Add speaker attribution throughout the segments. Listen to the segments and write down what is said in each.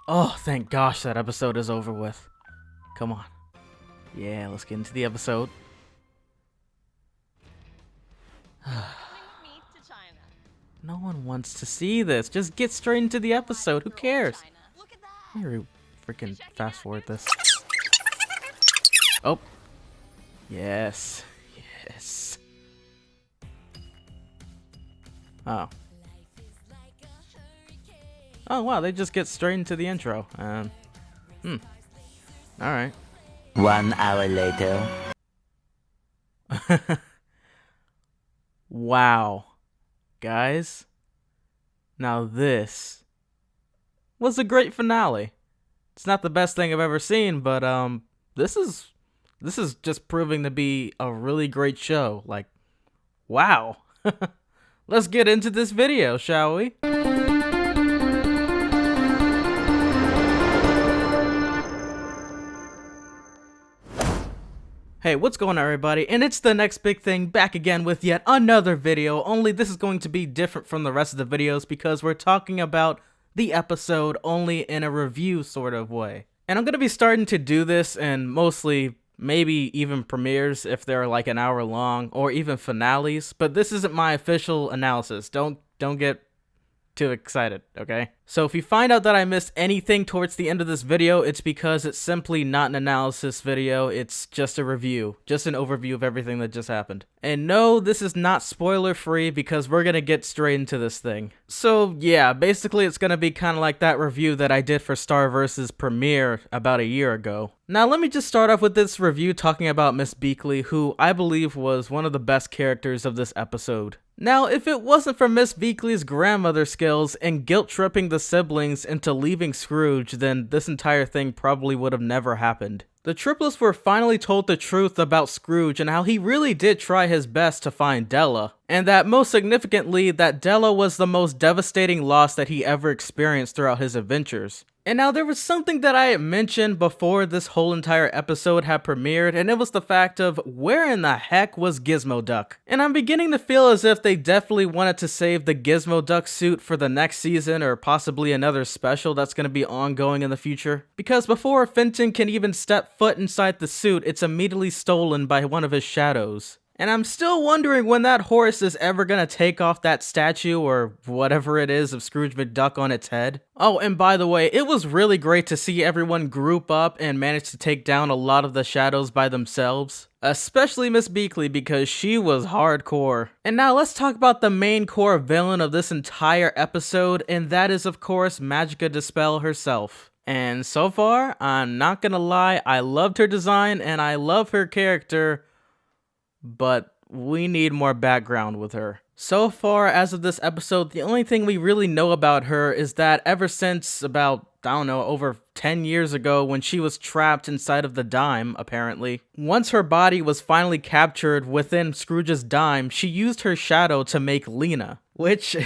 Speaker 1: Oh, thank gosh that episode is over with. Come on. Yeah, let's get into the episode. No one wants to see this. Just get straight into the episode. Who cares? Let me freaking fast forward this. Oh. Yes. Yes. Oh. Oh, wow. They just get straight into the intro. Alright.
Speaker 2: 1 hour later.
Speaker 1: Wow. Guys. Now this was a great finale. It's not the best thing I've ever seen, but this is just proving to be a really great show. Like, wow. Let's get into this video, shall we? Hey, what's going on, everybody? And it's the next big thing back again with yet another video, only this is going to be different from the rest of the videos because we're talking about the episode only in a review sort of way. And I'm going to be starting to do this and mostly maybe even premieres if they're like an hour long or even finales, but this isn't my official analysis. Don't get too excited, okay? So if you find out that I missed anything towards the end of this video, it's because it's simply not an analysis video, it's just a review, just an overview of everything that just happened. And no, this is not spoiler free because we're gonna get straight into this thing. So yeah, basically it's gonna be kind of like that review that I did for Star vs. Premiere about a year ago. Now let me just start off with this review talking about Miss Beakley, who I believe was one of the best characters of this episode. Now, if it wasn't for Miss Beakley's grandmother skills and guilt-tripping the siblings into leaving Scrooge, then this entire thing probably would have never happened. The triplets were finally told the truth about Scrooge and how he really did try his best to find Della, and that most significantly, that Della was the most devastating loss that he ever experienced throughout his adventures. And now there was something that I had mentioned before this whole entire episode had premiered, and it was the fact of where in the heck was Gizmo Duck? And I'm beginning to feel as if they definitely wanted to save the Gizmo Duck suit for the next season or possibly another special that's going to be ongoing in the future. Because before Fenton can even step foot inside the suit, it's immediately stolen by one of his shadows. And I'm still wondering when that horse is ever gonna take off that statue or whatever it is of Scrooge McDuck on its head. Oh, and by the way, it was really great to see everyone group up and manage to take down a lot of the shadows by themselves. Especially Miss Beakley because she was hardcore. And now let's talk about the main core villain of this entire episode, and that is of course Magica De Spell herself. And so far, I'm not gonna lie, I loved her design and I love her character, but we need more background with her. So far, as of this episode, the only thing we really know about her is that ever since about, I don't know, over 10 years ago when she was trapped inside of the dime, apparently, once her body was finally captured within Scrooge's dime, she used her shadow to make Lena. Which,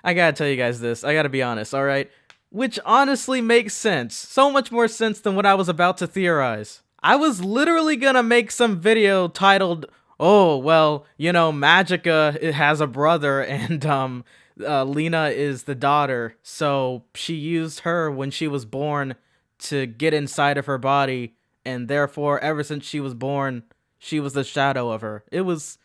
Speaker 1: I gotta tell you guys this, I gotta be honest, alright? Which honestly makes sense. So much more sense than what I was about to theorize. I was literally gonna make some video titled, oh, well, you know, Magica has a brother and Lena is the daughter, so she used her when she was born to get inside of her body, and therefore, ever since she was born, she was the shadow of her. It was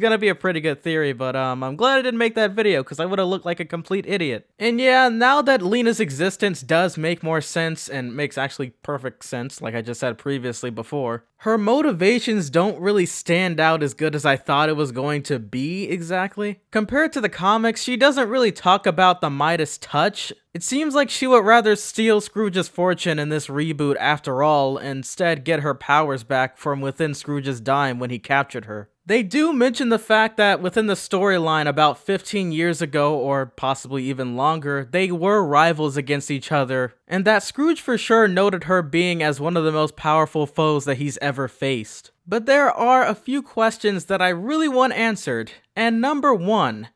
Speaker 1: gonna be a pretty good theory, but I'm glad I didn't make that video because I would have looked like a complete idiot. And yeah, now that Lena's existence does make more sense and makes actually perfect sense, like I just said previously before, her motivations don't really stand out as good as I thought it was going to be exactly. Compared to the comics, she doesn't really talk about the Midas touch. It seems like she would rather steal Scrooge's fortune in this reboot after all, and instead get her powers back from within Scrooge's dime when he captured her. They do mention the fact that within the storyline about 15 years ago, or possibly even longer, they were rivals against each other, and that Scrooge for sure noted her being as one of the most powerful foes that he's ever faced. But there are a few questions that I really want answered, and number one,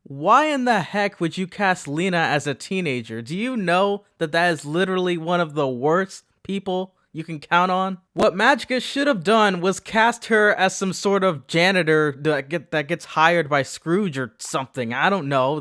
Speaker 1: why in the heck would you cast Lena as a teenager? Do you know that that is literally one of the worst people you can count on? What Magica should have done was cast her as some sort of janitor that gets hired by Scrooge or something. I don't know.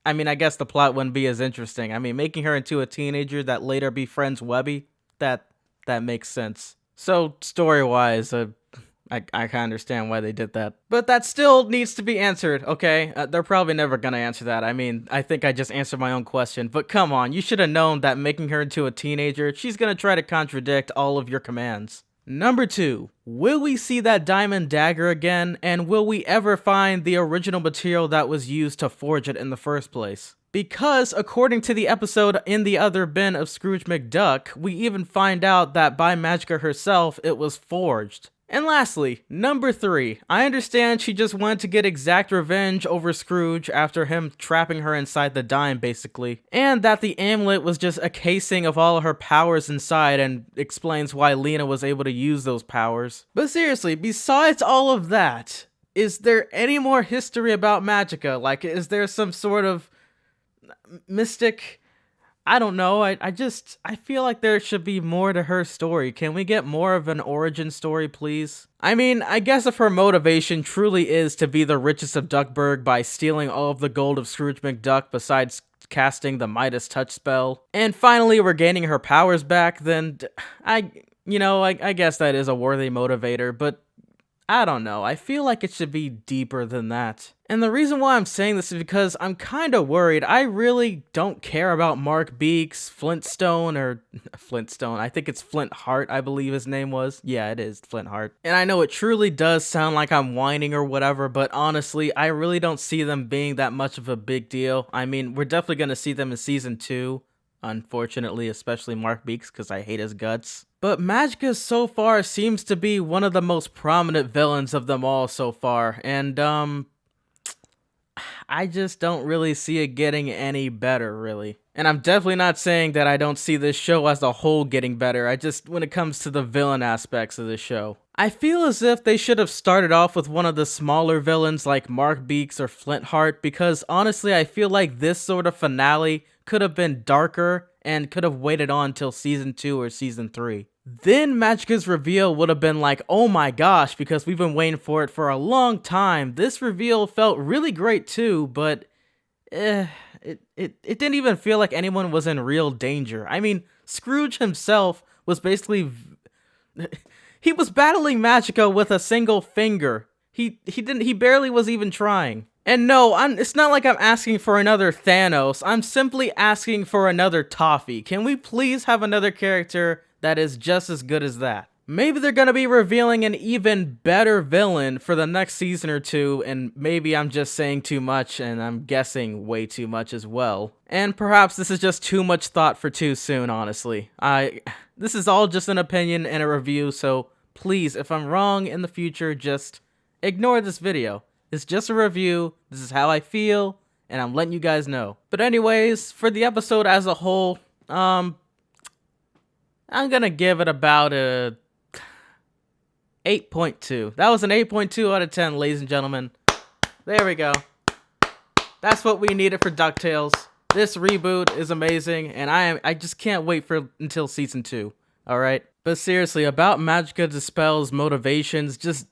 Speaker 1: I mean, I guess the plot wouldn't be as interesting. I mean, making her into a teenager that later befriends Webby, that makes sense. So story-wise, I can understand why they did that. But that still needs to be answered, okay? They're probably never gonna answer that. I mean, I think I just answered my own question. But come on, you should have known that making her into a teenager, she's gonna try to contradict all of your commands. Number 2, will we see that diamond dagger again, and will we ever find the original material that was used to forge it in the first place? Because, according to the episode In the Other Bin of Scrooge McDuck, we even find out that by Magica herself, it was forged. And lastly, number 3, I understand she just wanted to get exact revenge over Scrooge after him trapping her inside the dime, basically, and that the amulet was just a casing of all of her powers inside and explains why Lena was able to use those powers. But seriously, besides all of that, is there any more history about Magica? Like, is there some sort of mystic... I don't know, I feel like there should be more to her story. Can we get more of an origin story, please? I mean, I guess if her motivation truly is to be the richest of Duckburg by stealing all of the gold of Scrooge McDuck besides casting the Midas touch spell, and finally regaining her powers back, then I guess that is a worthy motivator, but I don't know, I feel like it should be deeper than that. And the reason why I'm saying this is because I'm kind of worried. I really don't care about Mark Beeks, Flintstone, I think it's Flintheart, I believe his name was. Yeah, it is Flintheart. And I know it truly does sound like I'm whining or whatever, but honestly, I really don't see them being that much of a big deal. I mean, we're definitely going to see them in season 2. Unfortunately, especially Mark Beeks, because I hate his guts. But Magica so far seems to be one of the most prominent villains of them all so far, and I just don't really see it getting any better, really. And I'm definitely not saying that I don't see this show as a whole getting better, when it comes to the villain aspects of the show. I feel as if they should have started off with one of the smaller villains like Mark Beeks or Flintheart, because honestly I feel like this sort of finale could have been darker and could have waited on till season 2 or season 3. Then Magica's reveal would have been like, oh my gosh, because we've been waiting for it for a long time. This reveal felt really great too, but it didn't even feel like anyone was in real danger. I mean, Scrooge himself was basically... he was battling Magica with a single finger. He barely was even trying. And no, it's not like I'm asking for another Thanos. I'm simply asking for another Toffee. Can we please have another character that is just as good as that? Maybe they're gonna be revealing an even better villain for the next season or 2, and maybe I'm just saying too much, and I'm guessing way too much as well. And perhaps this is just too much thought for too soon, honestly. This is all just an opinion and a review, so please, if I'm wrong in the future, just ignore this video. It's just a review, this is how I feel, and I'm letting you guys know. But anyways, for the episode as a whole, I'm gonna give it about a 8.2. That was an 8.2 out of 10, ladies and gentlemen. There we go. That's what we needed for DuckTales. This reboot is amazing, and I just can't wait until season 2. Alright? But seriously, about Magica De Spell's motivations, just...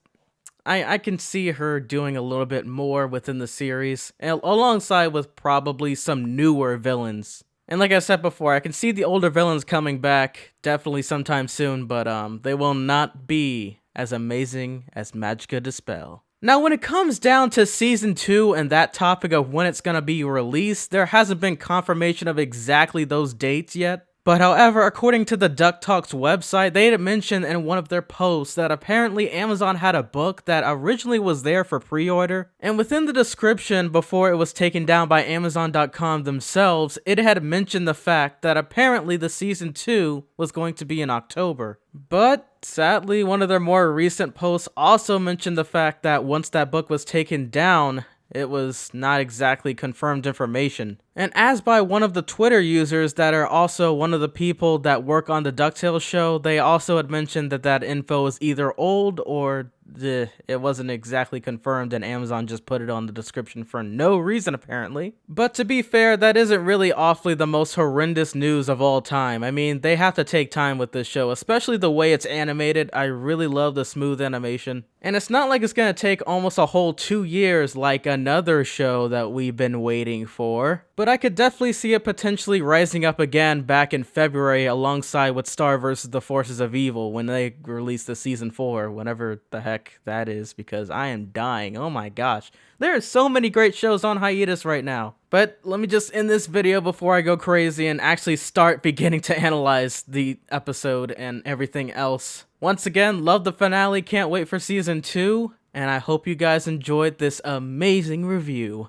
Speaker 1: I can see her doing a little bit more within the series, alongside with probably some newer villains. And like I said before, I can see the older villains coming back, definitely sometime soon, but they will not be as amazing as Magica De Spell. Now, when it comes down to Season 2 and that topic of when it's gonna be released, there hasn't been confirmation of exactly those dates yet. But however, according to the Duck Talks website, they had mentioned in one of their posts that apparently Amazon had a book that originally was there for pre-order, and within the description before it was taken down by Amazon.com themselves, it had mentioned the fact that apparently the Season 2 was going to be in October. But sadly, one of their more recent posts also mentioned the fact that once that book was taken down, it was not exactly confirmed information. And as by one of the Twitter users that are also one of the people that work on the DuckTales show, they also had mentioned that that info is either old or it wasn't exactly confirmed, and Amazon just put it on the description for no reason apparently. But to be fair, that isn't really awfully the most horrendous news of all time. I mean, they have to take time with this show, especially the way it's animated. I really love the smooth animation. And it's not like it's gonna take almost a whole 2 years like another show that we've been waiting for. But I could definitely see it potentially rising up again back in February alongside with Star vs. the Forces of Evil when they release the season 4, whenever the heck that is, because I am dying. Oh my gosh. There are so many great shows on hiatus right now. But let me just end this video before I go crazy and actually start beginning to analyze the episode and everything else. Once again, love the finale, can't wait for season 2, and I hope you guys enjoyed this amazing review.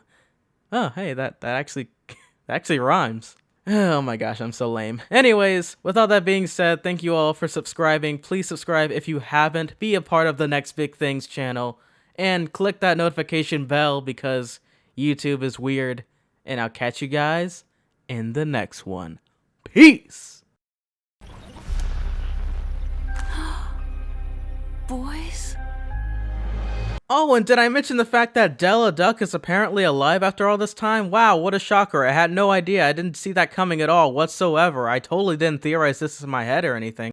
Speaker 1: Oh, hey, that actually rhymes. Oh my gosh, I'm so lame. Anyways, with all that being said, thank you all for subscribing. Please subscribe if you haven't. Be a part of the Next Big Things channel. And click that notification bell because YouTube is weird. And I'll catch you guys in the next one. Peace!
Speaker 3: Boys?
Speaker 1: Oh, and did I mention the fact that Della Duck is apparently alive after all this time? Wow, what a shocker. I had no idea. I didn't see that coming at all whatsoever. I totally didn't theorize this in my head or anything.